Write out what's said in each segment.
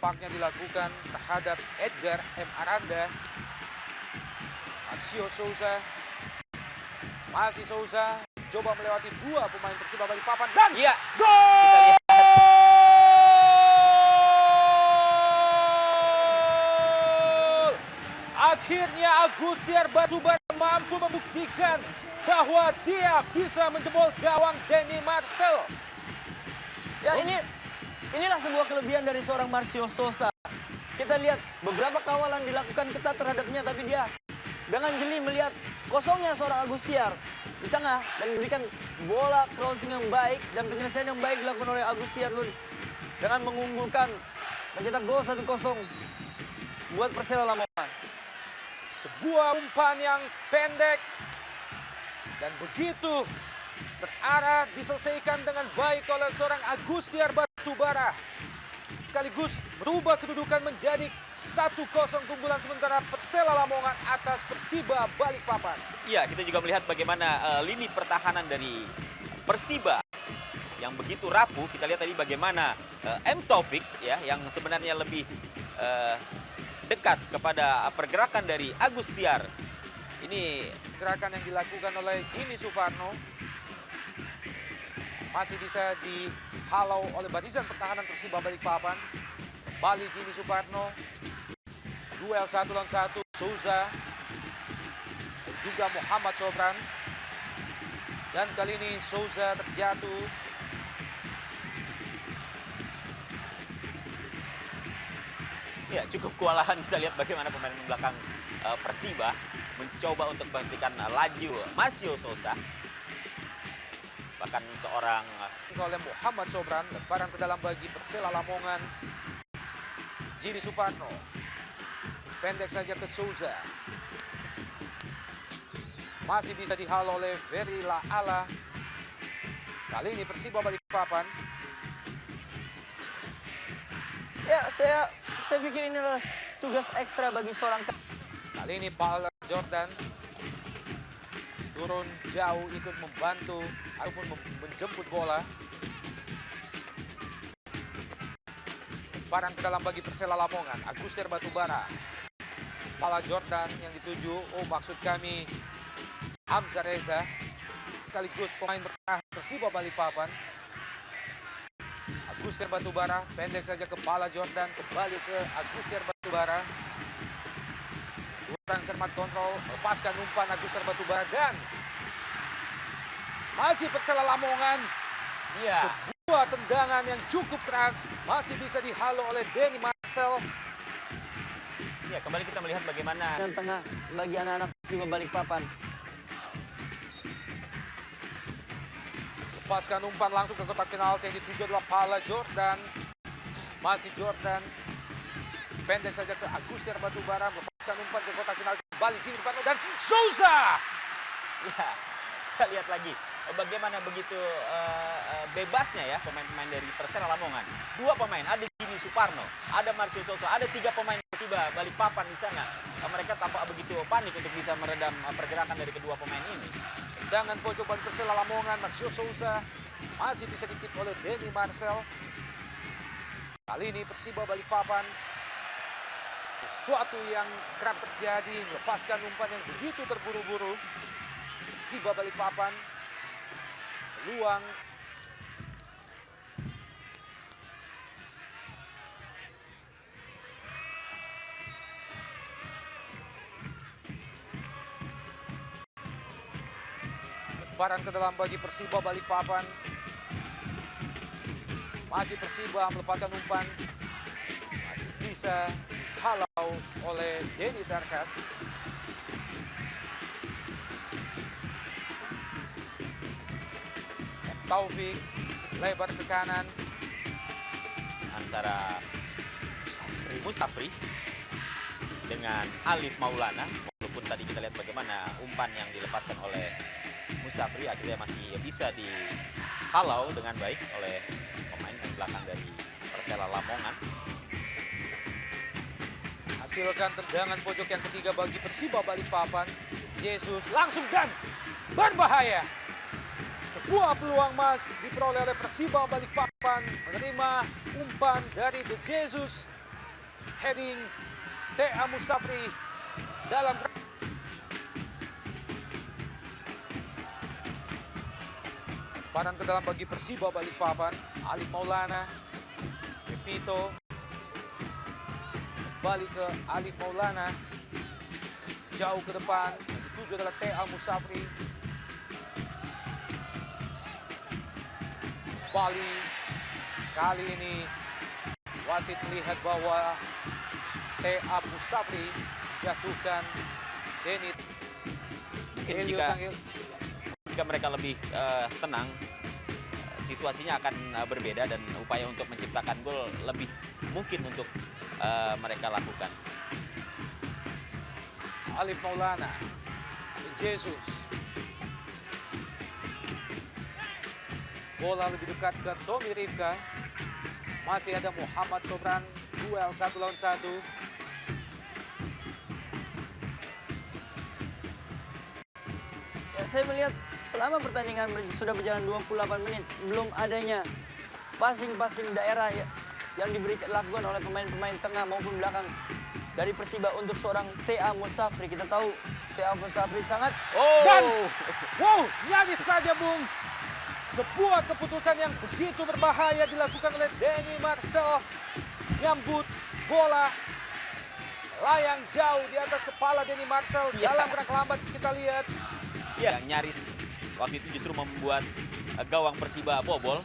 Nampaknya dilakukan terhadap Edgar M. Aranda. Marcio Souza. Masih Souza. Coba melewati dua pemain Persiba Balikpapan. Dan Iya. gol! Akhirnya Agustiar Batubara mampu membuktikan bahwa dia bisa menjebol gawang Denny Marcel. Ya inilah sebuah kelebihan dari seorang Marcio Souza. Kita lihat beberapa kawalan dilakukan ketat terhadapnya, tapi dia dengan jeli melihat kosongnya seorang Agustiar di tengah dan memberikan bola crossing yang baik dan penyelesaian yang baik dilakukan oleh Agustiar dengan mengunggulkan mencetak gol 1-0 buat Persela Lamongan. Sebuah umpan yang pendek dan begitu terarah diselesaikan dengan baik oleh seorang Agustiar Batubara. Sekaligus merubah kedudukan menjadi 1-0 keunggulan sementara Persela Lamongan atas Persiba Balikpapan. Iya, kita juga melihat bagaimana lini pertahanan dari Persiba yang begitu rapuh. Kita lihat tadi bagaimana M. Taufik ya yang sebenarnya lebih dekat kepada pergerakan dari Agustiar. Ini gerakan yang dilakukan oleh Jimmy Suparno masih bisa dihalau oleh barisan pertahanan Persiba Balikpapan. Kembali Jimmy Suparno. Duel 1 lawan 1 Souza dan juga Muhammad Sobran. Dan kali ini Souza terjatuh. ya cukup kewalahan. Kita lihat bagaimana pemain belakang Persiba mencoba untuk menghentikan laju Marcio Souza. Bahkan seorang Oleh Muhammad Sobran, lemparan ke dalam bagi Persela Lamongan. Jimmy Suparno. Pendek saja ke Souza. Masih bisa dihalau oleh Ferry Laala. Kali ini Persiba Balikpapan. Ya, saya pikir ini adalah tugas ekstra bagi seorang. Kali ini Paul Jordan turun jauh ikut membantu ataupun menjemput bola. Lemparan ke dalam bagi Persela Lamongan. Agustiar Batubara. Paul Jordan yang dituju. Oh, maksud kami Hamzah Reza. Sekaligus pemain bertahan Persiba Balikpapan. Agustiar Batubara pendek saja ke Paul Jordan. Kembali ke Agustiar Batubara. Kurang cermat kontrol, lepaskan umpan Agustiar Batubara dan masih Persela Lamongan. ya Sebuah tendangan yang cukup keras masih bisa dihalau oleh Denny Marcel. ya kembali kita melihat bagaimana Dan tengah bagi anak-anak Persiba Balikpapan. Lepaskan umpan langsung ke kotak penalti yang dituju adalah Paul Jordan. Masih Jordan. Pendek saja ke Agustiar Batubara. Melepaskan umpan ke kotak penalti. Kembali Jimmy Suparno dan Souza. ya kita lihat lagi bagaimana begitu bebasnya ya pemain-pemain dari Persela Lamongan. Dua pemain, ada Jimmy Suparno, ada Marcio Souza, ada tiga pemain Persiba Balikpapan di sana. Mereka tampak begitu panik untuk bisa meredam pergerakan dari kedua pemain ini. Tendangan pojok bagi Persela Lamongan. Marcio Souza masih bisa ditip oleh Denny Marcel. Kali ini Persiba Balikpapan sesuatu yang kerap terjadi, melepaskan umpan yang begitu terburu-buru. Persiba Balikpapan peluang lemparan ke dalam bagi Persiba Balikpapan. Masih Persiba melepaskan umpan. Masih bisa halau oleh Denny Darkas. Taufik lebar ke kanan. Antara Musafri dengan Alif Maulana. Walaupun tadi kita lihat bagaimana umpan yang dilepaskan oleh Musafri akhirnya masih bisa dihalau dengan baik oleh pemain belakang dari Persela Lamongan. Hasilkan tendangan pojok yang ketiga bagi Persiba Balikpapan. Jesus langsung dan berbahaya. Sebuah peluang emas diperoleh oleh Persiba Balikpapan menerima umpan dari De Jesus Heading Tea Musafri dalam panan ke dalam bagi Persiba Balikpapan. Alif Maulana, Pepito, balik ke Alif Maulana, jauh ke depan. Yang dituju adalah Tea Musafri. Bali kali ini wasit melihat bahwa Tea Musafri jatuhkan Denit. Mungkin Elio jika Sanggil. mereka lebih tenang, situasinya akan berbeda dan upaya untuk menciptakan gol lebih mungkin untuk mereka lakukan. Alif Maulana, Jesus. Bola lebih dekat ke Tommy Rifka. Masih ada Muhammad Sobran, duel 1 lawan 1. Ya, saya melihat selama pertandingan sudah berjalan 28 menit, belum adanya passing-passing daerah yang dilakukan oleh pemain-pemain tengah maupun belakang dari Persiba untuk seorang Tea Musafri. Kita tahu Tea Musafri sangat Dan, wow, nyaris saja Bung. Sebuah keputusan yang begitu berbahaya dilakukan oleh Denny Marcel. Nyambut bola layang jauh di atas kepala Denny Marcel. Ya. Dalam gerak lambat kita lihat. Ya, nyaris waktu itu justru membuat gawang Persiba bobol.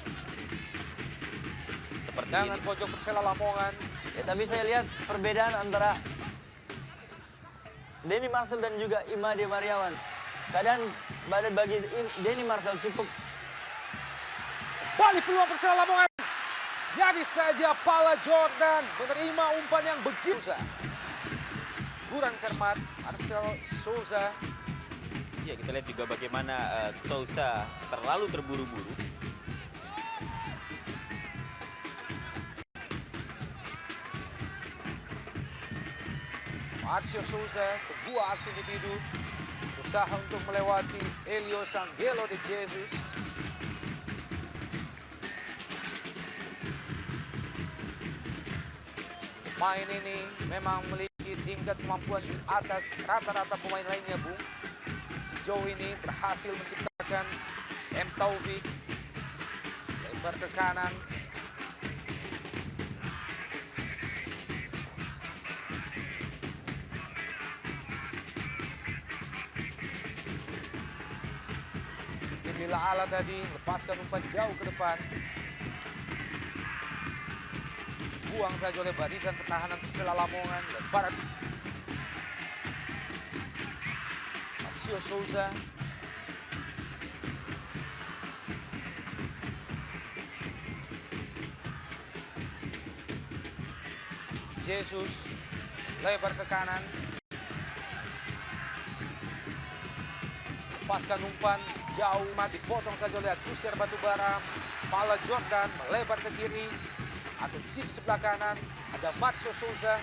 Seperti Dengan ini. pojok Persela Lamongan. ya, tapi saya lihat perbedaan antara Denny Marcel dan juga Imade Mariawan. Kadang bagi Denny Marcel cukup Balik peluang Persela Lamongan. Nyaris saja Pala Jordan menerima umpan yang begitu. Kurang cermat Marcel Souza. Ya, kita lihat juga bagaimana Sousa terlalu terburu-buru. Marcio Souza, sebuah aksi individu. Usaha untuk melewati Elio Sanggelo de Jesus. Pemain ini memang memiliki tingkat kemampuan di atas rata-rata pemain lainnya, Bung. Sejauh ini berhasil menciptakan M. Taufik. Lebar ke kanan. Bila Ala tadi lepaskan umpan jauh ke depan. Buang saja oleh barisan pertahanan Persela Lamongan. Lebar. Marcio Souza. Jesus. Lebar ke kanan. Lepaskan umpan jauh, dipotong saja oleh Agustin Batubara. Pala Jordan melebar ke kiri. Atau di sisi sebelah kanan ada Marcio Souza.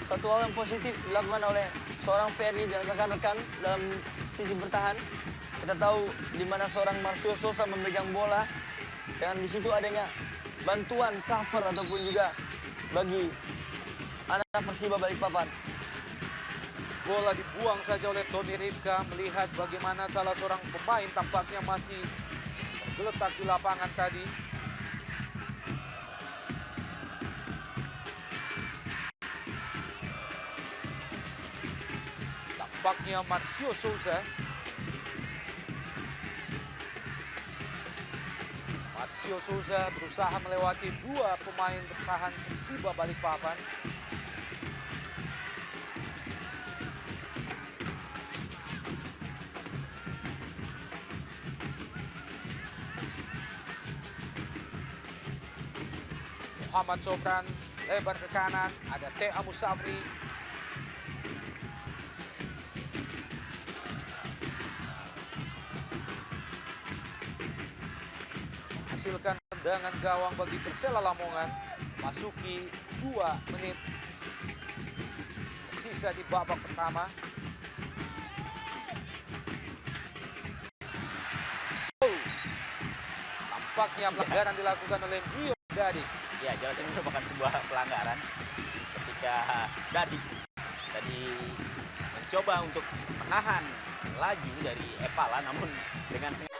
satu hal yang positif dilakukan oleh seorang Ferry dan rekan-rekan dalam sisi bertahan. Kita tahu di mana seorang Marcio Souza memegang bola dan di situ adanya bantuan cover ataupun juga bagi anak Persiba Balikpapan. Bola dibuang saja oleh Tommy Rifka. Melihat bagaimana salah seorang pemain tampaknya masih tergeletak di lapangan tadi. Tampaknya Marcio Souza. Marcio Souza berusaha melewati dua pemain bertahan Persiba Balikpapan. Muhammad Sobran lebar ke kanan, ada Tea Musafri. Hasilkan tendangan gawang bagi Persela Lamongan. Masuki 2 menit sisa di babak pertama. Tampaknya pelanggaran dilakukan oleh Mio Dadi. Ya, jelas ini merupakan sebuah pelanggaran ketika Dadi tadi mencoba untuk menahan laju dari Epala, namun dengan sengaja